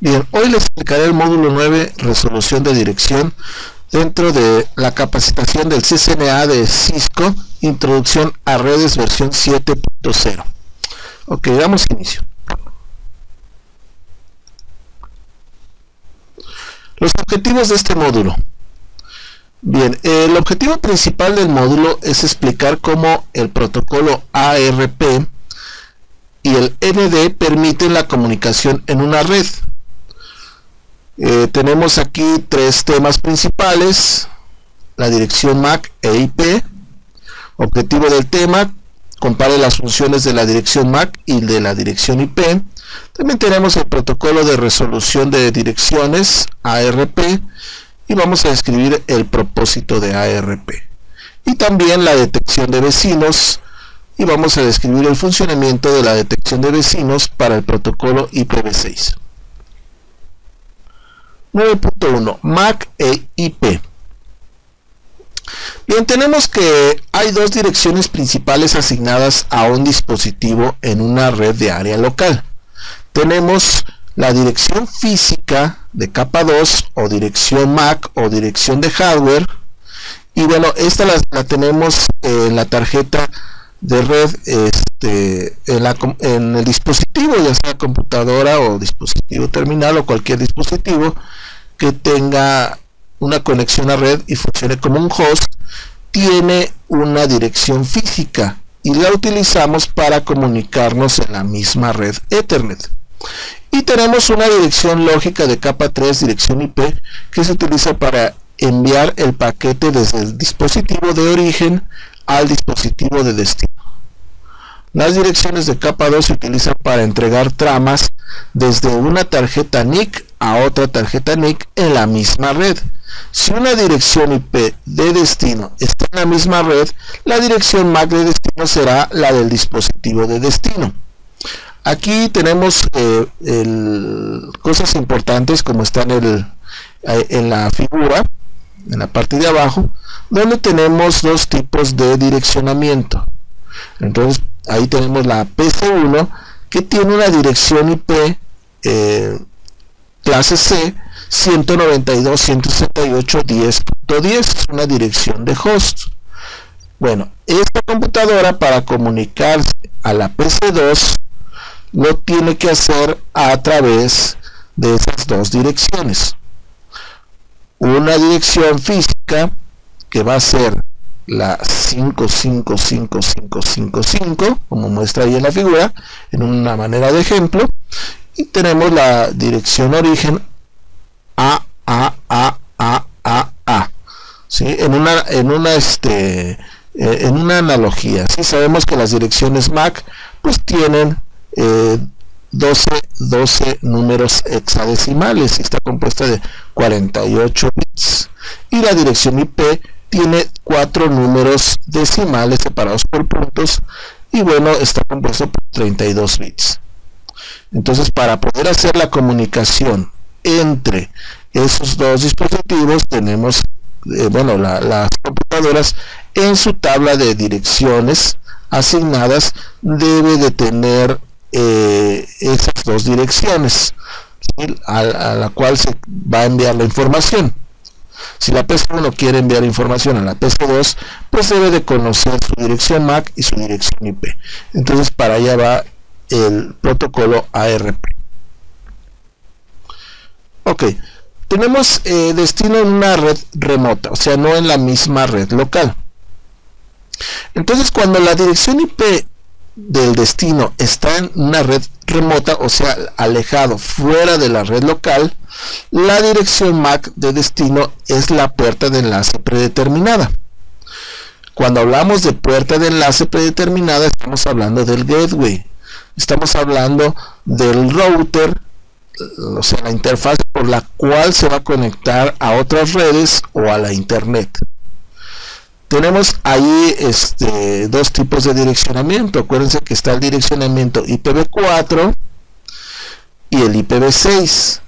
Bien, hoy les explicaré el módulo 9, resolución de dirección, dentro de la capacitación del CCNA de Cisco, introducción a redes versión 7.0. Ok, damos inicio. Los objetivos de este módulo. Bien, el objetivo principal del módulo es explicar cómo el protocolo ARP y el ND permiten la comunicación en una red. Tenemos aquí tres temas principales: la dirección MAC e IP. Objetivo del tema: compare las funciones de la dirección MAC y de la dirección IP. También tenemos el protocolo de resolución de direcciones ARP y vamos a describir el propósito de ARP. Y también la detección de vecinos, y vamos a describir el funcionamiento de la detección de vecinos para el protocolo IPv6. 9.1 MAC e IP. Bien, tenemos que hay dos direcciones principales asignadas a un dispositivo en una red de área local. Tenemos la dirección física de capa 2 o dirección MAC o dirección de hardware, y bueno, esta la tenemos en la tarjeta de red en el dispositivo, ya sea computadora o dispositivo terminal o cualquier dispositivo que tenga una conexión a red y funcione como un host. Tiene una dirección física y la utilizamos para comunicarnos en la misma red Ethernet. Y tenemos una dirección lógica de capa 3, dirección IP, que se utiliza para enviar el paquete desde el dispositivo de origen al dispositivo de destino. Las direcciones de capa 2 se utilizan para entregar tramas desde una tarjeta NIC a otra tarjeta NIC en la misma red. Si una dirección IP de destino está en la misma red, la dirección MAC de destino será la del dispositivo de destino. Aquí tenemos cosas importantes, como están en la figura, en la parte de abajo, donde tenemos dos tipos de direccionamiento. Entonces ahí tenemos la PC1, que tiene una dirección IP clase C 192.168.10.10, es una dirección de host. Bueno, esta computadora, para comunicarse a la PC2, lo tiene que hacer a través de esas dos direcciones. Una dirección física, que va a ser la 555555, como muestra ahí en la figura, en una manera de ejemplo, y tenemos la dirección origen A, ¿sí? en una analogía. ¿Sí? Sabemos que las direcciones MAC pues tienen 12 números hexadecimales y está compuesta de 48 bits, y la dirección IP tiene 4 números decimales separados por puntos, y bueno, está compuesto por 32 bits. Entonces, para poder hacer la comunicación entre esos dos dispositivos, tenemos las computadoras en su tabla de direcciones asignadas debe de tener esas dos direcciones, ¿sí? a la cual se va a enviar la información. Si la PC1 quiere enviar información a la PC2, pues debe de conocer su dirección MAC y su dirección IP. Entonces para allá va el protocolo ARP. Ok, tenemos destino en una red remota, o sea, no en la misma red local. Entonces, cuando la dirección IP del destino está en una red remota, o sea, alejado, fuera de la red local, la dirección MAC de destino es la puerta de enlace predeterminada. Cuando hablamos de puerta de enlace predeterminada, estamos hablando del gateway, estamos hablando del router, o sea, la interfaz por la cual se va a conectar a otras redes o a la internet. Tenemos ahí dos tipos de direccionamiento. Acuérdense que está el direccionamiento IPv4 y el IPv6.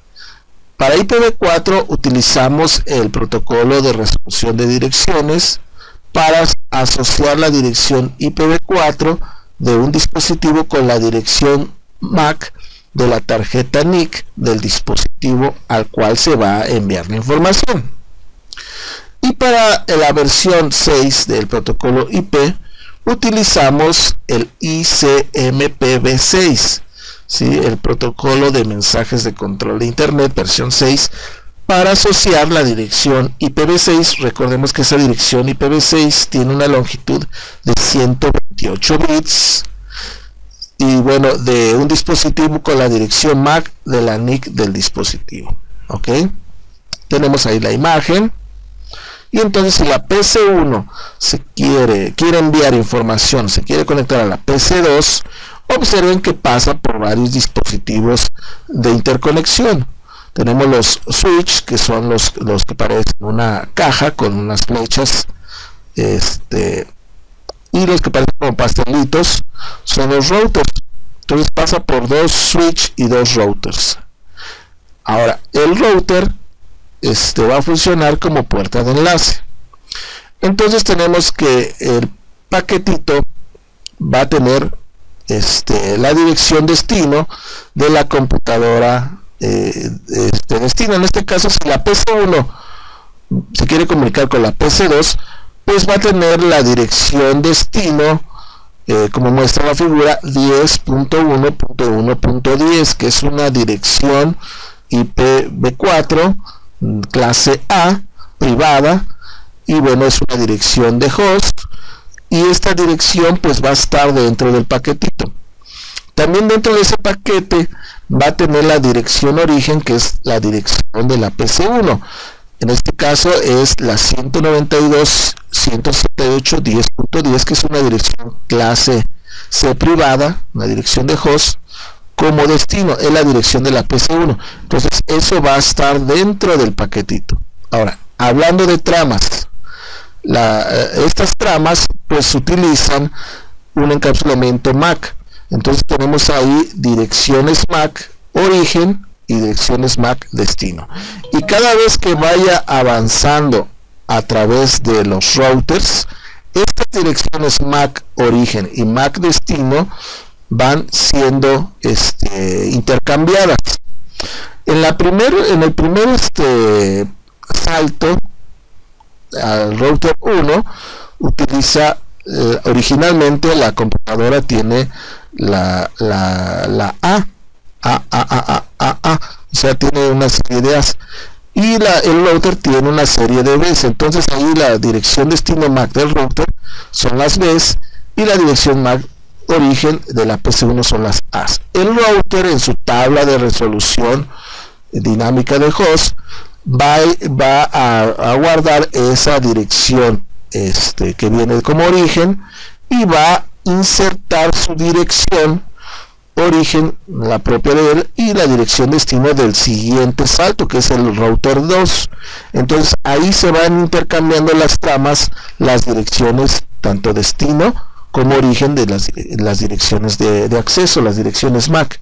Para IPv4 utilizamos el protocolo de resolución de direcciones para asociar la dirección IPv4 de un dispositivo con la dirección MAC de la tarjeta NIC del dispositivo al cual se va a enviar la información. Y para la versión 6 del protocolo IP utilizamos el ICMPv6, ¿sí? El protocolo de mensajes de control de Internet versión 6, para asociar la dirección IPv6. Recordemos que esa dirección IPv6 tiene una longitud de 128 bits y bueno, de un dispositivo con la dirección MAC de la NIC del dispositivo. Ok, tenemos ahí la imagen. Y entonces si la PC1 quiere enviar información, se quiere conectar a la PC2, observen que pasa por varios dispositivos de interconexión. Tenemos los switch, que son los que parecen una caja con unas flechas, y los que parecen como pastelitos son los routers. Entonces pasa por dos switch y dos routers. Ahora el router va a funcionar como puerta de enlace. Entonces tenemos que el paquetito va a tener la dirección destino de la computadora destino. En este caso, si la PC1 se quiere comunicar con la PC2, pues va a tener la dirección destino, como muestra la figura, 10.1.1.10, que es una dirección IPv4 clase A, privada, y bueno, es una dirección de host, y esta dirección pues va a estar dentro del paquetito. También dentro de ese paquete va a tener la dirección origen, que es la dirección de la PC1. En este caso es la 192.168.10.10, que es una dirección clase C privada, una dirección de host, como destino, es la dirección de la PC1. Entonces eso va a estar dentro del paquetito. Ahora, hablando de tramas, estas tramas pues utilizan un encapsulamiento MAC. Entonces tenemos ahí direcciones MAC origen y direcciones MAC destino, y cada vez que vaya avanzando a través de los routers, estas direcciones MAC origen y MAC destino van siendo intercambiadas. En el primer salto al router 1 utiliza originalmente la computadora tiene la A, o sea, tiene una serie de A's, y el router tiene una serie de B's. Entonces ahí la dirección destino MAC del router son las B's y la dirección MAC origen de la PC1 son las A's. El router, en su tabla de resolución dinámica de host, va a guardar esa dirección que viene como origen, y va a insertar su dirección origen, la propia de él, y la dirección destino del siguiente salto, que es el router 2. Entonces ahí se van intercambiando las tramas, las direcciones tanto destino como origen de las direcciones de acceso, las direcciones MAC.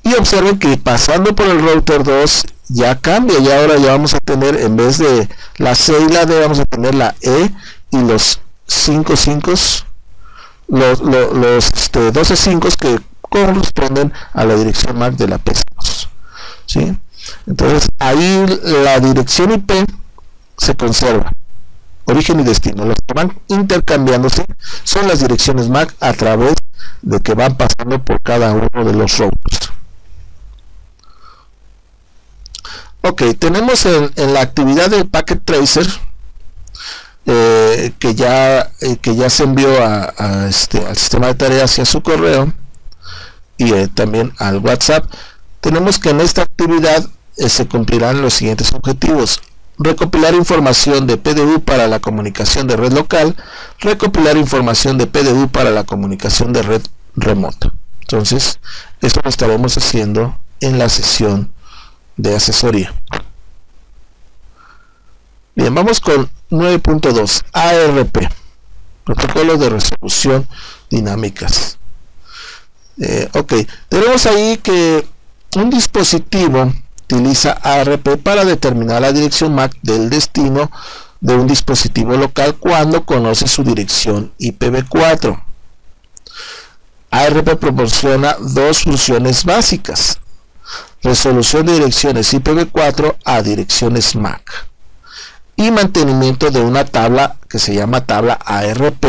Y observen que pasando por el router 2 ya cambia, y ahora ya vamos a tener, en vez de la C y la D, vamos a tener la E y los 5 los 12 5 que corresponden a la dirección MAC de la PC2, ¿sí? Entonces ahí la dirección IP se conserva, origen y destino. Los que van intercambiándose son las direcciones MAC a través de que van pasando por cada uno de los routers. Ok, tenemos en la actividad del Packet Tracer, que ya se envió al sistema de tareas y a su correo, y también al WhatsApp. Tenemos que en esta actividad se cumplirán los siguientes objetivos: recopilar información de PDU para la comunicación de red local, recopilar información de PDU para la comunicación de red remota. Entonces, esto lo estaremos haciendo en la sesión de asesoría. Bien, vamos con 9.2, ARP, protocolo de resolución dinámicas. Ok, tenemos ahí que un dispositivo utiliza ARP para determinar la dirección MAC del destino de un dispositivo local cuando conoce su dirección IPv4. ARP proporciona dos funciones básicas: resolución de direcciones IPv4 a direcciones MAC y mantenimiento de una tabla que se llama tabla ARP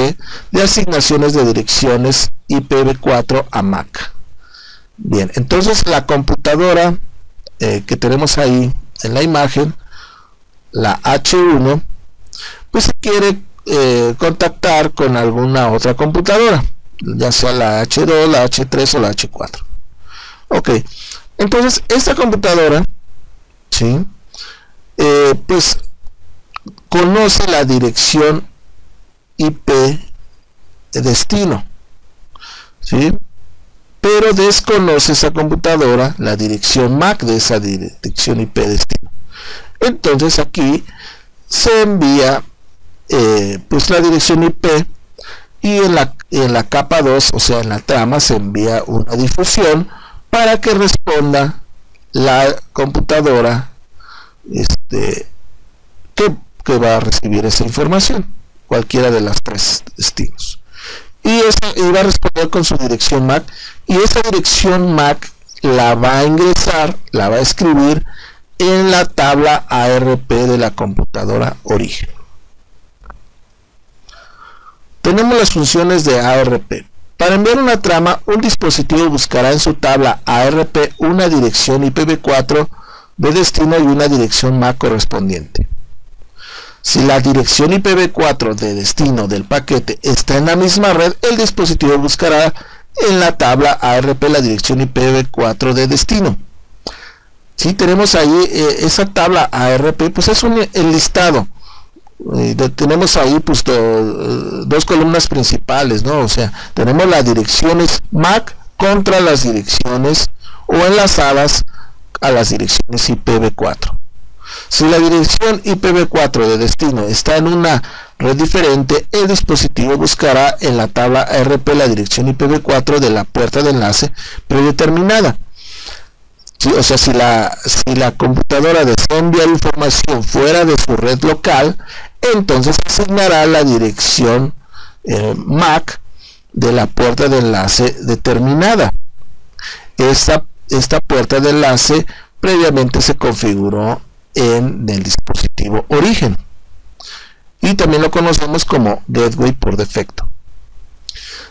de asignaciones de direcciones IPv4 a MAC. Bien, entonces la computadora que tenemos ahí en la imagen, la H1, pues se quiere contactar con alguna otra computadora, ya sea la H2, la H3 o la H4. Ok, entonces esta computadora, ¿sí? Pues conoce la dirección IP de destino, ¿sí? Pero desconoce esa computadora la dirección MAC de esa dirección IP de destino. Entonces aquí se envía pues la dirección IP, y en la capa 2, o sea en la trama, se envía una difusión para que responda la computadora que va a recibir esa información, cualquiera de las tres destinos, y va a responder con su dirección MAC, y esa dirección MAC la va a ingresar, la va a escribir en la tabla ARP de la computadora origen. Tenemos las funciones de ARP. Para enviar una trama, un dispositivo buscará en su tabla ARP una dirección IPv4 de destino y una dirección MAC correspondiente. Si la dirección IPv4 de destino del paquete está en la misma red, el dispositivo buscará en la tabla ARP la dirección IPv4 de destino. Si tenemos ahí esa tabla ARP, pues es el listado. Tenemos ahí pues dos columnas principales, ¿no? O sea, tenemos las direcciones MAC contra las direcciones o enlazadas a las direcciones IPv4. Si la dirección IPv4 de destino está en una red diferente, el dispositivo buscará en la tabla ARP la dirección IPv4 de la puerta de enlace predeterminada. ¿Sí? O sea, si la computadora desea enviar información fuera de su red local, entonces asignará la dirección MAC de la puerta de enlace determinada. Esta puerta de enlace previamente se configuró en el dispositivo origen y también lo conocemos como gateway por defecto.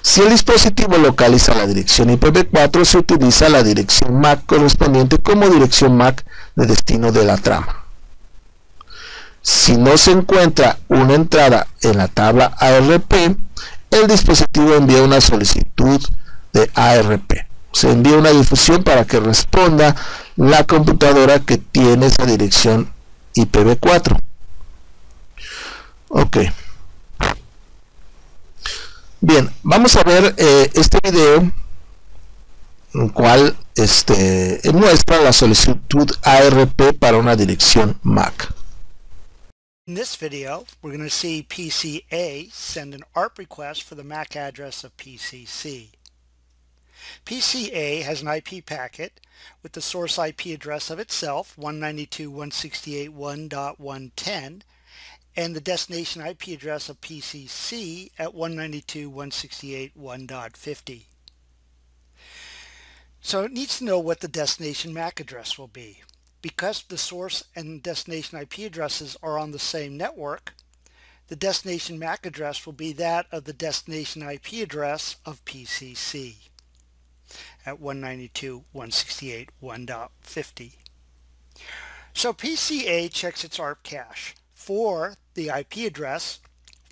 Si el dispositivo localiza la dirección IPv4, se utiliza la dirección MAC correspondiente como dirección MAC de destino de la trama. Si no se encuentra una entrada en la tabla ARP, el dispositivo envía una solicitud de ARP. Se envía una difusión para que responda la computadora que tiene esa dirección IPv4. Ok. Bien, vamos a ver este video en el cual muestra la solicitud ARP para una dirección MAC. In this video, we're going to see PCA send an ARP request for the MAC address of PCC. PCA has an IP packet with the source IP address of itself, 192.168.1.110, and the destination IP address of PCC at 192.168.1.50. So it needs to know what the destination MAC address will be. Because the source and destination IP addresses are on the same network, the destination MAC address will be that of the destination IP address of PCC at 192.168.1.50. So PCA checks its ARP cache for the IP address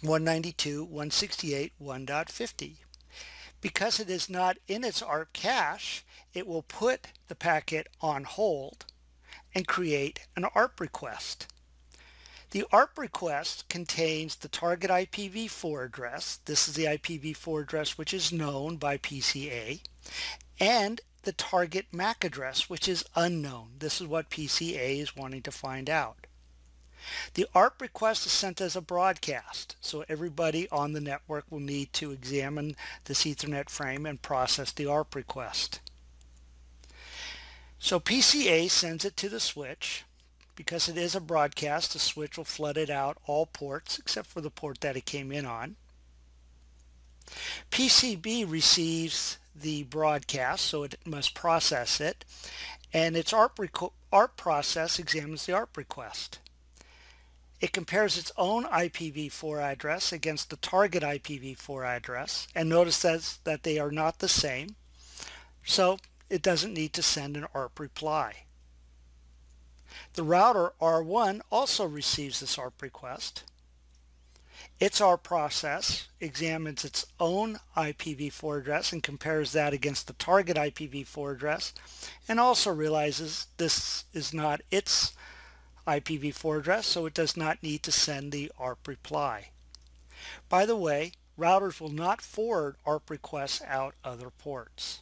192.168.1.50. Because it is not in its ARP cache, it will put the packet on hold and create an ARP request. The ARP request contains the target IPv4 address. This is the IPv4 address which is known by PCA, and the target MAC address which is unknown. This is what PCA is wanting to find out. The ARP request is sent as a broadcast, so everybody on the network will need to examine this Ethernet frame and process the ARP request. So PCA sends it to the switch. Because it is a broadcast, the switch will flood it out all ports except for the port that it came in on. PCB receives the broadcast, so it must process it, and its ARP process examines the ARP request. It compares its own IPv4 address against the target IPv4 address, and notice that they are not the same, so it doesn't need to send an ARP reply. The router R1 also receives this ARP request. Its ARP process examines its own IPv4 address and compares that against the target IPv4 address, and also realizes this is not its IPv4 address, so it does not need to send the ARP reply. By the way, routers will not forward ARP requests out other ports.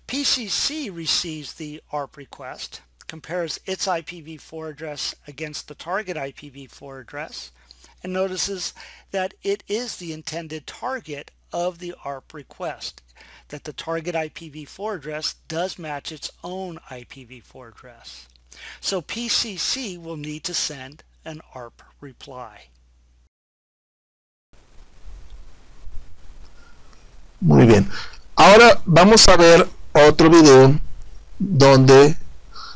PCC receives the ARP request, compares its IPv4 address against the target IPv4 address, and notices that it is the intended target of the ARP request, that the target IPv4 address does match its own IPv4 address. So PCC will need to send an ARP reply. Muy bien. Ahora vamos a ver otro video donde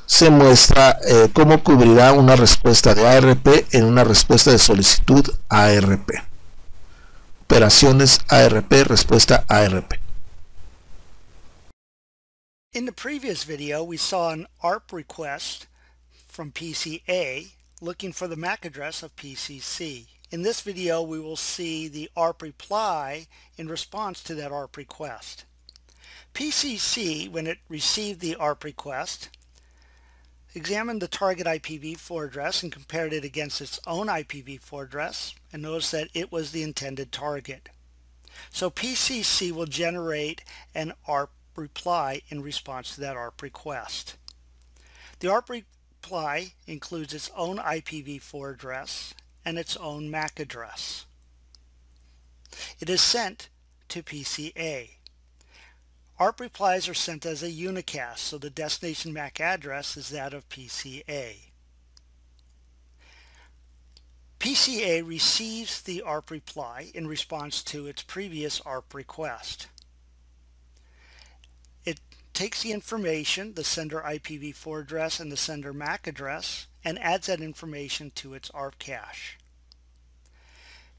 se muestra cómo cubrirá una respuesta de ARP en una respuesta de solicitud ARP. Operaciones ARP, respuesta ARP. In the previous video, we saw an ARP request from PCA looking for the MAC address of PCC. In this video, we will see the ARP reply in response to that ARP request. PCC, when it received the ARP request, examined the target IPv4 address and compared it against its own IPv4 address, and noticed that it was the intended target. So PCC will generate an ARP reply in response to that ARP request. The ARP reply includes its own IPv4 address and its own MAC address. It is sent to PCA. ARP replies are sent as a unicast, so the destination MAC address is that of PCA. PCA receives the ARP reply in response to its previous ARP request. It takes the information, the sender IPv4 address and the sender MAC address, and adds that information to its ARP cache.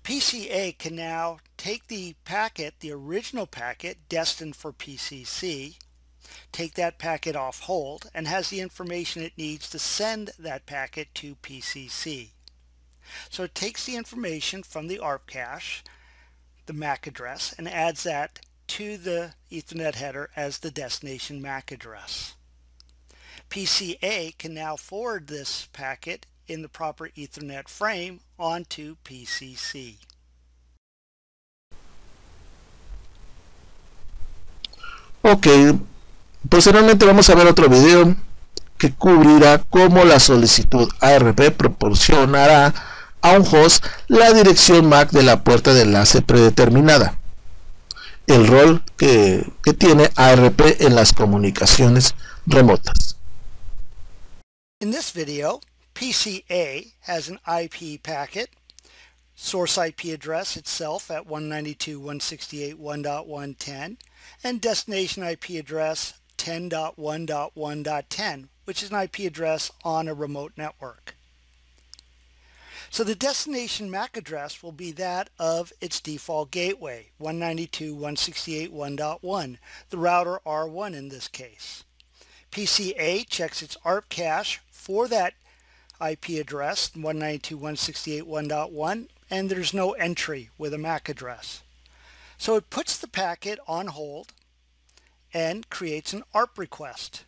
PCA can now take the packet, the original packet destined for PCC, take that packet off hold, and has the information it needs to send that packet to PCC. So it takes the information from the ARP cache, the MAC address, and adds that to the Ethernet header as the destination MAC address. PCA can now forward this packet in the proper Ethernet frame onto PCC. Ok, posteriormente vamos a ver otro video que cubrirá cómo la solicitud ARP proporcionará a un host la dirección MAC de la puerta de enlace predeterminada, el rol que tiene ARP en las comunicaciones remotas. In this video, PCA has an IP packet, source IP address itself at 192.168.1.110, and destination IP address 10.1.1.10, which is an IP address on a remote network. So the destination MAC address will be that of its default gateway, 192.168.1.1, the router R1 in this case. PCA checks its ARP cache for that IP address, 192.168.1.1, and there's no entry with a MAC address. So it puts the packet on hold and creates an ARP request.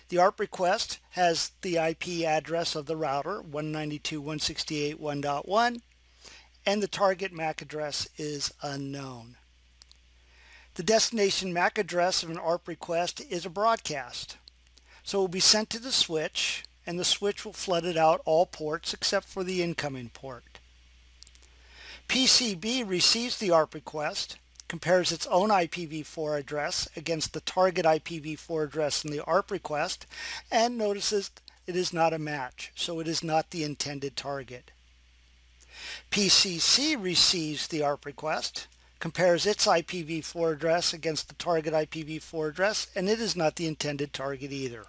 The ARP request has the IP address of the router, 192.168.1.1, and the target MAC address is unknown. The destination MAC address of an ARP request is a broadcast. So it will be sent to the switch, and the switch will flood it out all ports except for the incoming port. PCB receives the ARP request, compares its own IPv4 address against the target IPv4 address in the ARP request, and notices it is not a match, so it is not the intended target. PCC receives the ARP request, compares its IPv4 address against the target IPv4 address, and it is not the intended target either.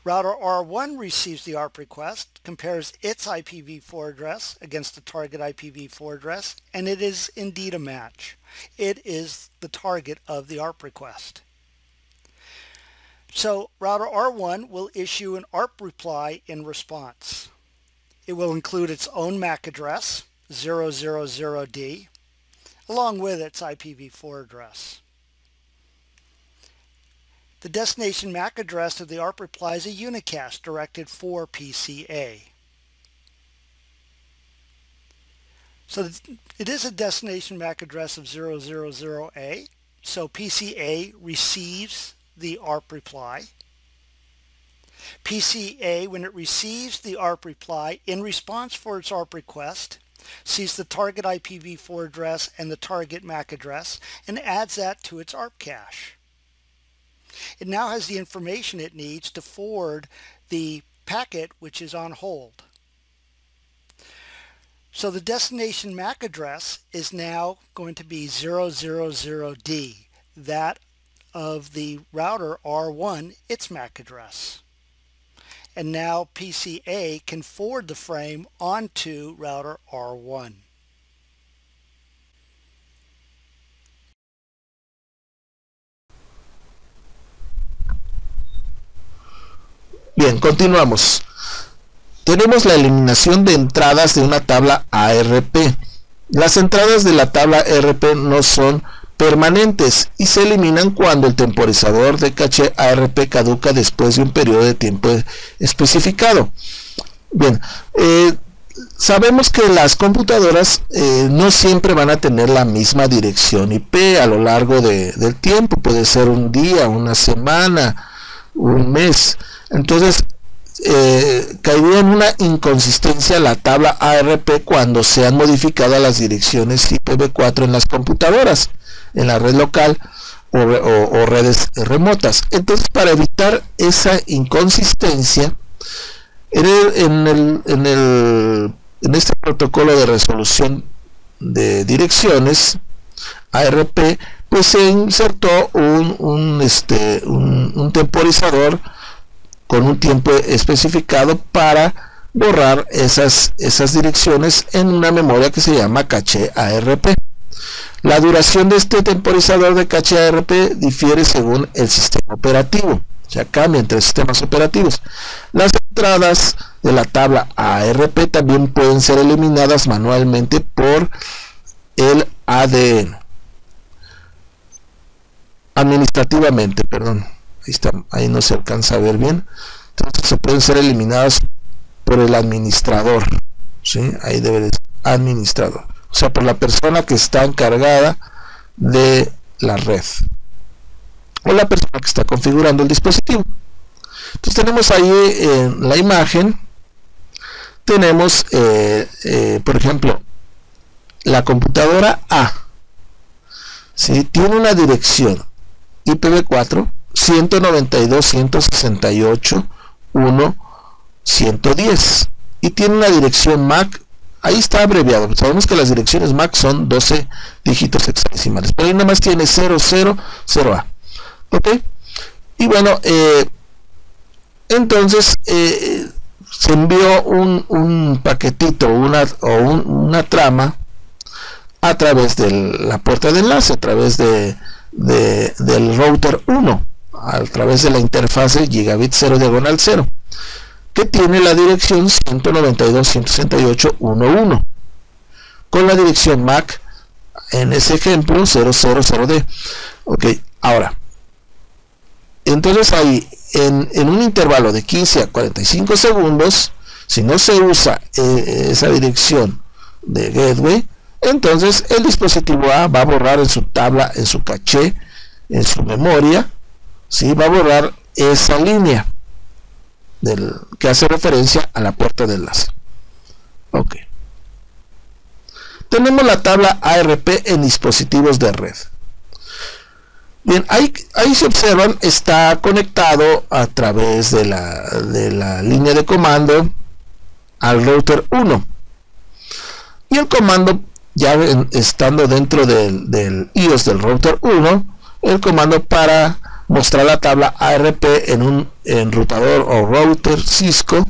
Router R1 receives the ARP request, compares its IPv4 address against the target IPv4 address, and it is indeed a match. It is the target of the ARP request. So router R1 will issue an ARP reply in response. It will include its own MAC address, 000D, along with its IPv4 address. The destination MAC address of the ARP reply is a unicast directed for PCA. So it is a destination MAC address of 000A, so PCA receives the ARP reply. PCA, when it receives the ARP reply in response for its ARP request, sees the target IPv4 address and the target MAC address and adds that to its ARP cache. It now has the information it needs to forward the packet which is on hold. So the destination MAC address is now going to be 000D, that of the router R1, its MAC address. And now PCA can forward the frame onto router R1. Bien, continuamos. Tenemos la eliminación de entradas de una tabla ARP. Las entradas de la tabla ARP no son permanentes y se eliminan cuando el temporizador de caché ARP caduca después de un periodo de tiempo especificado. Bien, sabemos que las computadoras no siempre van a tener la misma dirección IP a lo largo del tiempo. Puede ser un día, una semana, un mes. Entonces caería en una inconsistencia la tabla ARP cuando sean modificadas las direcciones IPv4 en las computadoras, en la red local o redes remotas. Entonces, para evitar esa inconsistencia, en este protocolo de resolución de direcciones ARP, pues se insertó un temporizador con un tiempo especificado para borrar esas direcciones en una memoria que se llama caché ARP. La duración de este temporizador de caché ARP difiere según el sistema operativo, o sea, cambia entre sistemas operativos. Las entradas de la tabla ARP también pueden ser eliminadas manualmente por el ADN. Administrativamente, perdón. Ahí no se alcanza a ver bien. Entonces se pueden ser eliminadas por el administrador, ¿sí? Ahí debe de ser administrador, o sea, por la persona que está encargada de la red o la persona que está configurando el dispositivo. Entonces tenemos ahí en la imagen, tenemos por ejemplo la computadora A, ¿sí? Tiene una dirección IPv4 192.168.1.110 y tiene una dirección MAC, ahí está abreviado, sabemos que las direcciones MAC son 12 dígitos hexadecimales, pero ahí nada más tiene 000A, ok. Y bueno, entonces se envió un paquetito, una trama a través de la puerta de enlace, a través del router 1, a través de la interfase gigabit 0/0, que tiene la dirección 192.168.1.1 con la dirección MAC en ese ejemplo 000D. Ok, ahora entonces ahí en un intervalo de 15 a 45 segundos, si no se usa esa dirección de gateway, entonces el dispositivo A va a borrar en su tabla, en su caché, en su memoria, ¿sí? Va a borrar esa línea que hace referencia a la puerta de enlace. Ok. Tenemos la tabla ARP en dispositivos de red. Bien, ahí se observan, está conectado a través de la línea de comando al router 1. Y el comando ya estando dentro del iOS del router 1, el comando para mostrar la tabla ARP en un enrutador o router Cisco,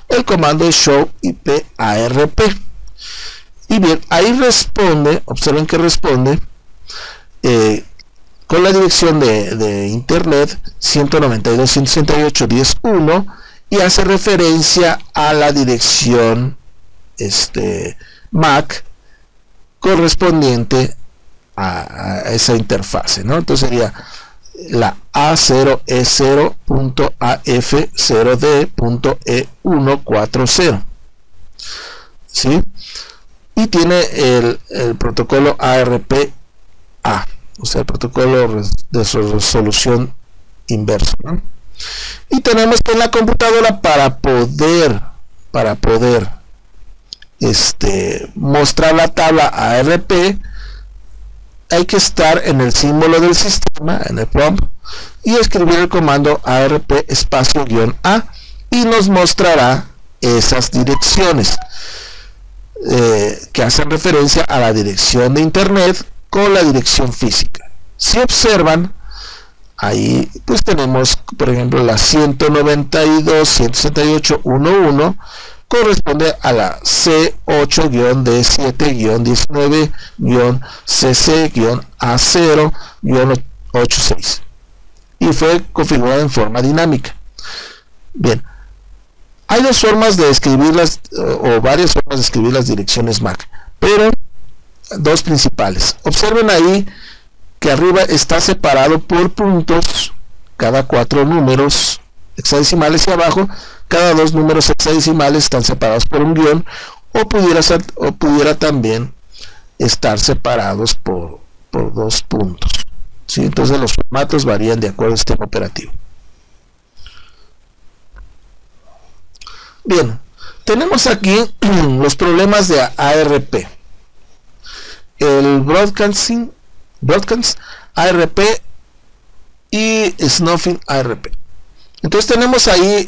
el comando es show IP ARP. Y bien, ahí responde, observen que responde con la dirección de internet 192.168.10.1 y hace referencia a la dirección MAC correspondiente a esa interfase, ¿no? Entonces sería la A0E0.AF0D.E140, ¿sí? Y tiene el protocolo ARP-A, o sea, el protocolo de resolución inversa, ¿no? Y tenemos que en la computadora para poder mostrar la tabla ARP, hay que estar en el símbolo del sistema, en el prompt, y escribir el comando ARP espacio -A, y nos mostrará esas direcciones que hacen referencia a la dirección de internet con la dirección física. Si observan, ahí pues tenemos, por ejemplo, la 192.168.1.1 corresponde a la C8-D7-19-CC-AC-86 y fue configurada en forma dinámica. Bien, hay dos formas de escribirlas o varias formas de escribir las direcciones MAC, pero dos principales. Observen ahí que arriba está separado por puntos cada 4 números hexadecimales y abajo cada 2 números hexadecimales están separados por un guión, o pudiera también estar separados por 2 puntos, ¿sí? Entonces los formatos varían de acuerdo al sistema operativo. Bien, tenemos aquí los problemas de ARP, el broadcast ARP y snuffing ARP. Entonces tenemos ahí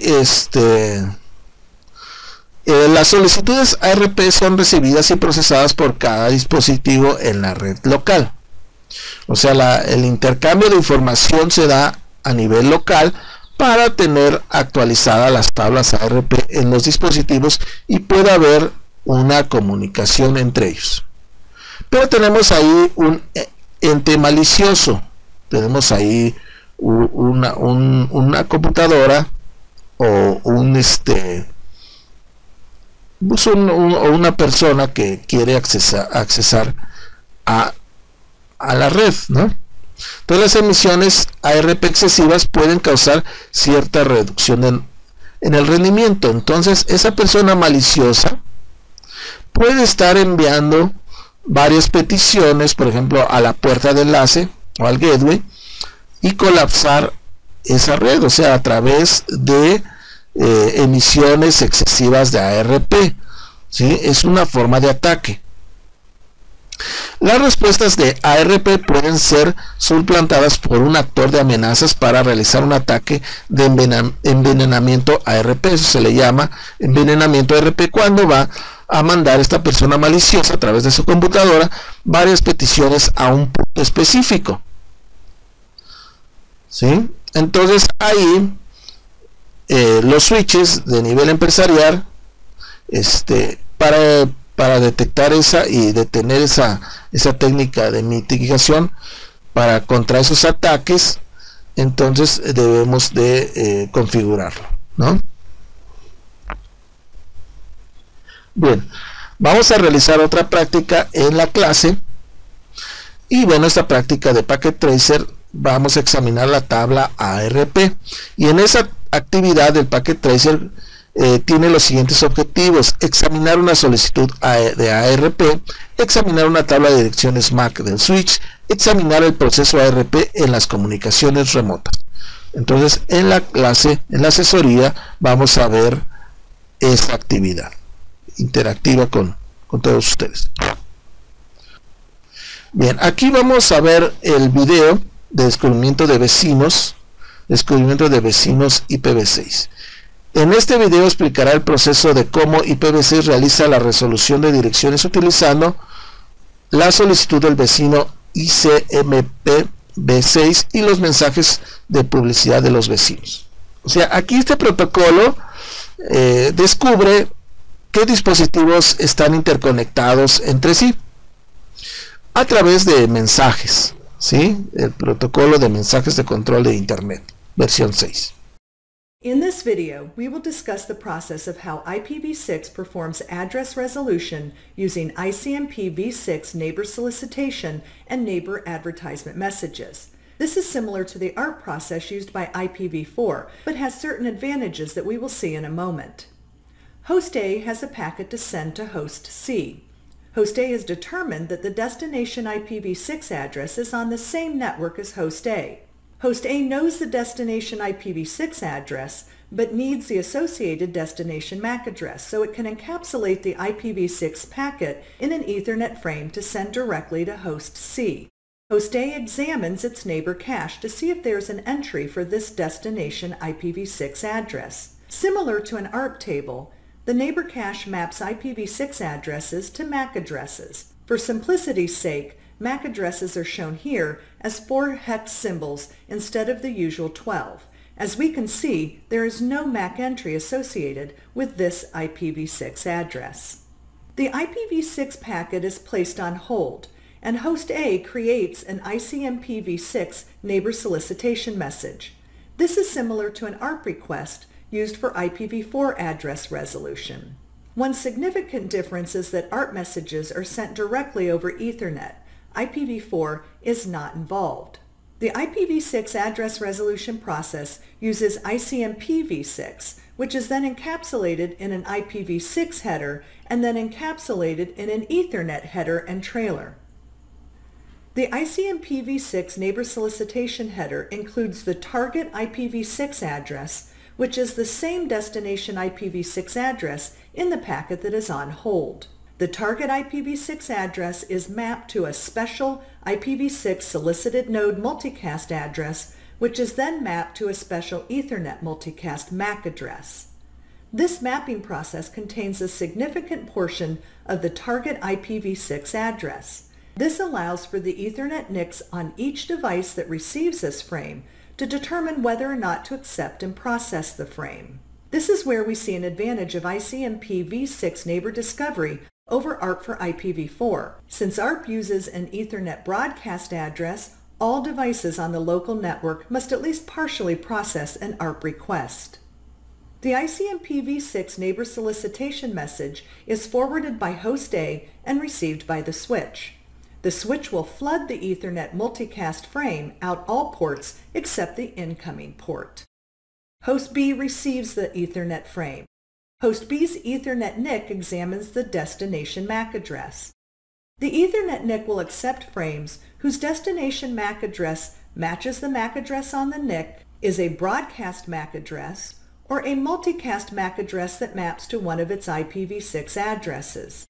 las solicitudes ARP son recibidas y procesadas por cada dispositivo en la red local. O sea, el intercambio de información se da a nivel local para tener actualizadas las tablas ARP en los dispositivos y puede haber una comunicación entre ellos. Pero tenemos ahí un ente malicioso, tenemos ahí una computadora o una persona que quiere accesar a la red, ¿no? Entonces las emisiones ARP excesivas pueden causar cierta reducción en el rendimiento. Entonces esa persona maliciosa puede estar enviando varias peticiones, por ejemplo a la puerta de enlace o al gateway, y colapsar esa red, o sea, a través de emisiones excesivas de ARP, ¿sí? Es una forma de ataque. Las respuestas de ARP pueden ser suplantadas por un actor de amenazas para realizar un ataque de envenenamiento ARP. Eso se le llama envenenamiento ARP, cuando va a mandar esta persona maliciosa a través de su computadora varias peticiones a un punto específico, ¿sí? Entonces ahí los switches de nivel empresarial, para detectar y detener esa técnica de mitigación contra esos ataques, entonces debemos de configurarlo, ¿no? Bien, vamos a realizar otra práctica en la clase, y bueno, esta práctica de Packet Tracer vamos a examinar la tabla ARP, y en esa actividad del Packet Tracer tiene los siguientes objetivos: examinar una solicitud de ARP, examinar una tabla de direcciones MAC del switch, examinar el proceso ARP en las comunicaciones remotas. Entonces en la clase, en la asesoría, vamos a ver esta actividad interactiva con todos ustedes. Bien, aquí vamos a ver el video de descubrimiento de vecinos IPv6. En este video explicará el proceso de cómo IPv6 realiza la resolución de direcciones utilizando la solicitud del vecino ICMPv6 y los mensajes de publicidad de los vecinos. O sea, aquí este protocolo descubre qué dispositivos están interconectados entre sí a través de mensajes, ¿sí? El protocolo de mensajes de control de Internet, versión 6. In this video, we will discuss the process of how IPv6 performs address resolution using ICMP v6 neighbor solicitation and neighbor advertisement messages. This is similar to the ARP process used by IPv4, but has certain advantages that we will see in a moment. Host A has a packet to send to host C. Host A has determined that the destination IPv6 address is on the same network as host A. Host A knows the destination IPv6 address, but needs the associated destination MAC address, so it can encapsulate the IPv6 packet in an Ethernet frame to send directly to host C. Host A examines its neighbor cache to see if there's an entry for this destination IPv6 address. Similar to an ARP table, the neighbor cache maps IPv6 addresses to MAC addresses. For simplicity's sake, MAC addresses are shown here as 4 hex symbols instead of the usual 12. As we can see, there is no MAC entry associated with this IPv6 address. The IPv6 packet is placed on hold, and host A creates an ICMPv6 neighbor solicitation message. This is similar to an ARP request used for IPv4 address resolution. One significant difference is that ARP messages are sent directly over Ethernet. IPv4 is not involved. The IPv6 address resolution process uses ICMPv6, which is then encapsulated in an IPv6 header and then encapsulated in an Ethernet header and trailer. The ICMPv6 neighbor solicitation header includes the target IPv6 address, which is the same destination IPv6 address in the packet that is on hold. The target IPv6 address is mapped to a special IPv6 solicited node multicast address, which is then mapped to a special Ethernet multicast MAC address. This mapping process contains a significant portion of the target IPv6 address. This allows for the Ethernet NICs on each device that receives this frame to determine whether or not to accept and process the frame. This is where we see an advantage of ICMP v6 neighbor discovery over ARP for IPv4. Since ARP uses an Ethernet broadcast address, all devices on the local network must at least partially process an ARP request. The ICMP v6 neighbor solicitation message is forwarded by host A and received by the switch. The switch will flood the Ethernet multicast frame out all ports except the incoming port. Host B receives the Ethernet frame. Host B's Ethernet NIC examines the destination MAC address. The Ethernet NIC will accept frames whose destination MAC address matches the MAC address on the NIC, is a broadcast MAC address, or a multicast MAC address that maps to one of its IPv6 addresses.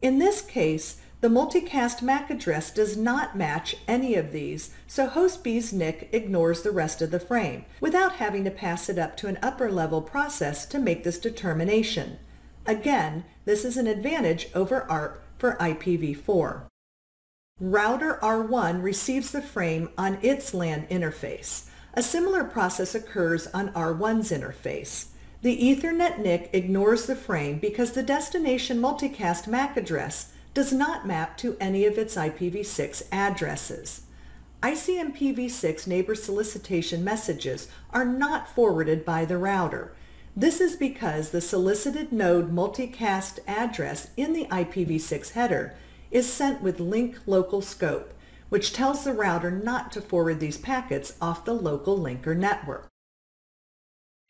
In this case, the multicast MAC address does not match any of these, so host B's NIC ignores the rest of the frame, without having to pass it up to an upper-level process to make this determination. Again, this is an advantage over ARP for IPv4. Router R1 receives the frame on its LAN interface. A similar process occurs on R1's interface. The Ethernet NIC ignores the frame because the destination multicast MAC address does not map to any of its IPv6 addresses. ICMPv6 neighbor solicitation messages are not forwarded by the router. This is because the solicited node multicast address in the IPv6 header is sent with link local scope, which tells the router not to forward these packets off the local linker network.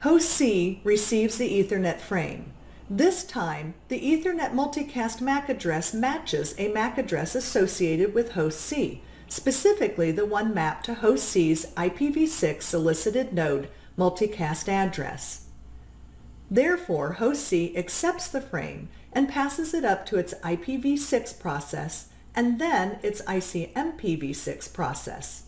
Host C receives the Ethernet frame. This time, the Ethernet multicast MAC address matches a MAC address associated with host C, specifically the one mapped to host C's IPv6 solicited node multicast address. Therefore, host C accepts the frame and passes it up to its IPv6 process and then its ICMPv6 process.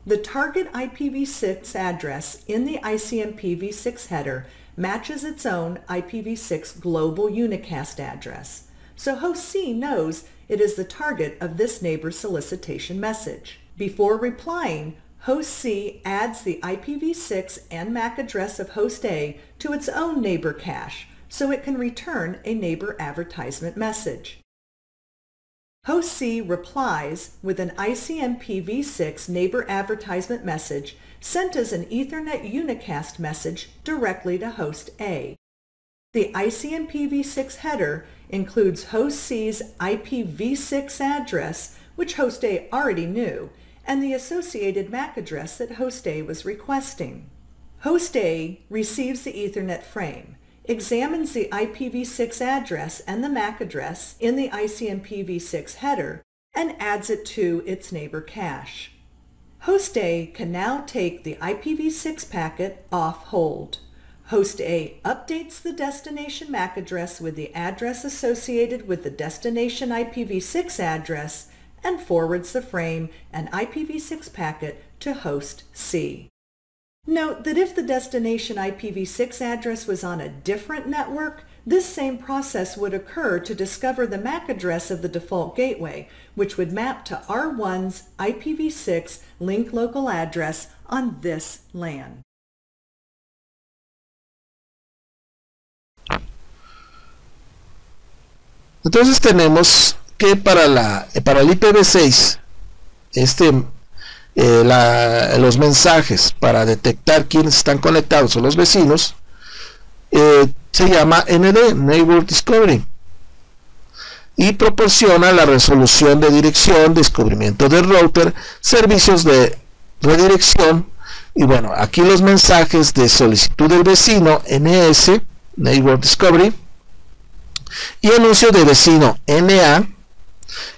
The target IPv6 address in the ICMPv6 header matches its own IPv6 global unicast address. so host C knows it is the target of this neighbor solicitation message. Before replying, host C adds the IPv6 and MAC address of host A to its own neighbor cache, so it can return a neighbor advertisement message. Host C replies with an ICMP-v6 neighbor advertisement message sent as an Ethernet unicast message directly to host A. The ICMP-v6 header includes host C's IPv6 address, which host A already knew, and the associated MAC address that host A was requesting. Host A receives the Ethernet frame, examines the IPv6 address and the MAC address in the ICMP-v6 header, and adds it to its neighbor cache. Host A can now take the IPv6 packet off hold. Host A updates the destination MAC address with the address associated with the destination IPv6 address and forwards the frame and IPv6 packet to host C. Note that if the destination IPv6 address was on a different network, this same process would occur to discover the MAC address of the default gateway, which would map to R1's IPv6 link local address on this LAN. Entonces tenemos que para el IPv6 los mensajes para detectar quiénes están conectados o los vecinos se llama ND, Neighbor Discovery, y proporciona la resolución de dirección, descubrimiento del router, servicios de redirección, y bueno, aquí los mensajes de solicitud del vecino, NS, Neighbor Discovery, y anuncio de vecino, NA,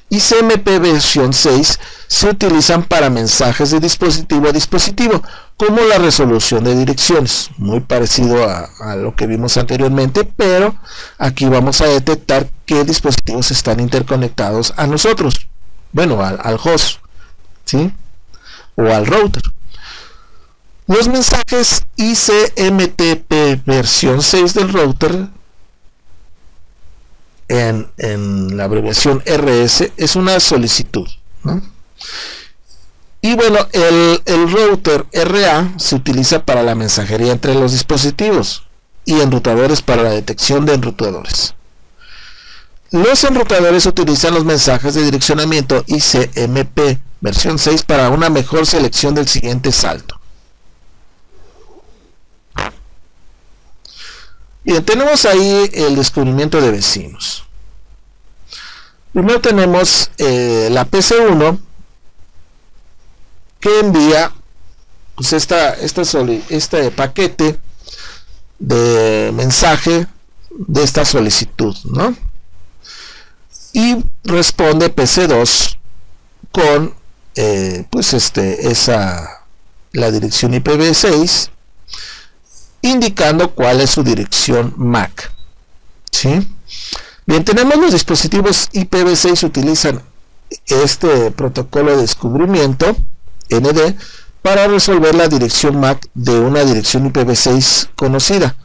y CMP versión 6 se utilizan para mensajes de dispositivo a dispositivo, como la resolución de direcciones, muy parecido a lo que vimos anteriormente, pero aquí vamos a detectar qué dispositivos están interconectados a nosotros, bueno, al host, ¿sí? O al router. Los mensajes ICMTP versión 6 del router, en la abreviación RS, es una solicitud, ¿no? Y bueno, el router RA se utiliza para la mensajería entre los dispositivos y enrutadores para la detección de enrutadores. Los enrutadores utilizan los mensajes de direccionamiento ICMP versión 6 para una mejor selección del siguiente salto. Bien, tenemos ahí el descubrimiento de vecinos. Primero tenemos la PC1, que envía pues este paquete de mensaje de esta solicitud, ¿no? Y responde PC2 con la dirección IPv6, indicando cuál es su dirección MAC, ¿sí? Bien, tenemos los dispositivos IPv6 utilizan este protocolo de descubrimiento ND para resolver la dirección MAC de una dirección IPv6 conocida.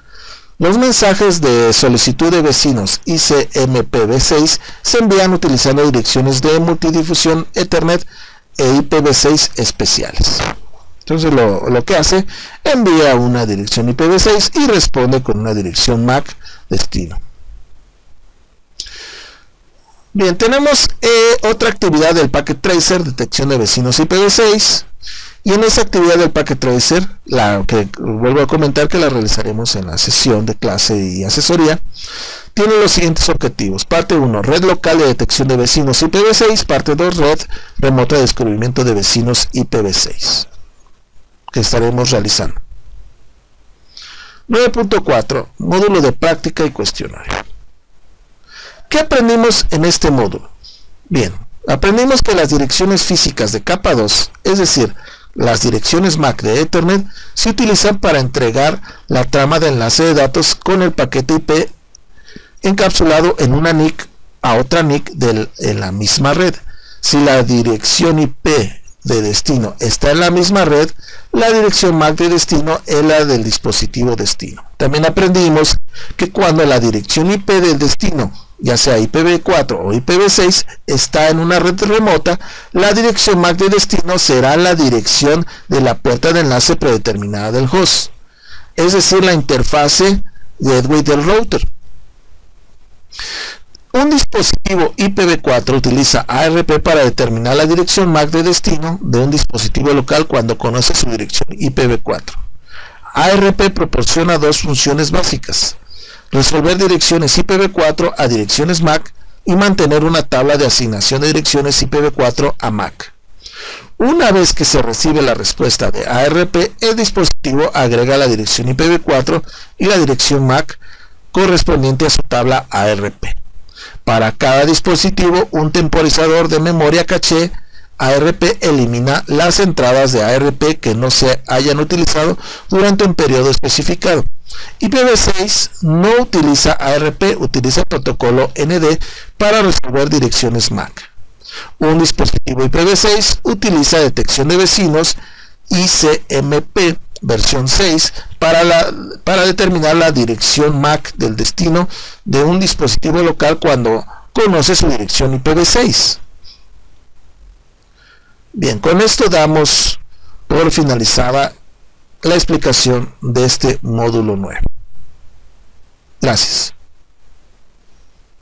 Los mensajes de solicitud de vecinos ICMPv6 se envían utilizando direcciones de multidifusión Ethernet e IPv6 especiales. Entonces lo que hace, envía una dirección IPv6 y responde con una dirección MAC destino. Bien, tenemos otra actividad del Packet Tracer, detección de vecinos IPv6, y en esa actividad del Packet Tracer, la que vuelvo a comentar que la realizaremos en la sesión de clase y asesoría, tiene los siguientes objetivos. Parte 1, red local de detección de vecinos IPv6, parte 2, red remota de descubrimiento de vecinos IPv6. Que estaremos realizando. 9.4 módulo de práctica y cuestionario. ¿Qué aprendimos en este módulo? Bien, aprendimos que las direcciones físicas de capa 2, es decir, las direcciones MAC de Ethernet, se utilizan para entregar la trama de enlace de datos con el paquete IP encapsulado en una NIC a otra NIC en la misma red. Si la dirección IP de destino está en la misma red, la dirección MAC de destino es la del dispositivo destino. También aprendimos que cuando la dirección IP del destino ya sea IPv4 o IPv6, está en una red remota, la dirección MAC de destino será la dirección de la puerta de enlace predeterminada del host, es decir, la interfase gateway del router. Un dispositivo IPv4 utiliza ARP para determinar la dirección MAC de destino de un dispositivo local cuando conoce su dirección IPv4. ARP proporciona dos funciones básicas: resolver direcciones IPv4 a direcciones MAC y mantener una tabla de asignación de direcciones IPv4 a MAC. Una vez que se recibe la respuesta de ARP, el dispositivo agrega la dirección IPv4 y la dirección MAC correspondiente a su tabla ARP. Para cada dispositivo, un temporizador de memoria caché ARP elimina las entradas de ARP que no se hayan utilizado durante un periodo especificado. IPv6 no utiliza ARP, utiliza el protocolo ND para resolver direcciones MAC. Un dispositivo IPv6 utiliza detección de vecinos ICMP versión 6 para determinar la dirección MAC del destino de un dispositivo local cuando conoce su dirección IPv6. Bien, con esto damos por finalizada la explicación de este módulo 9. Gracias.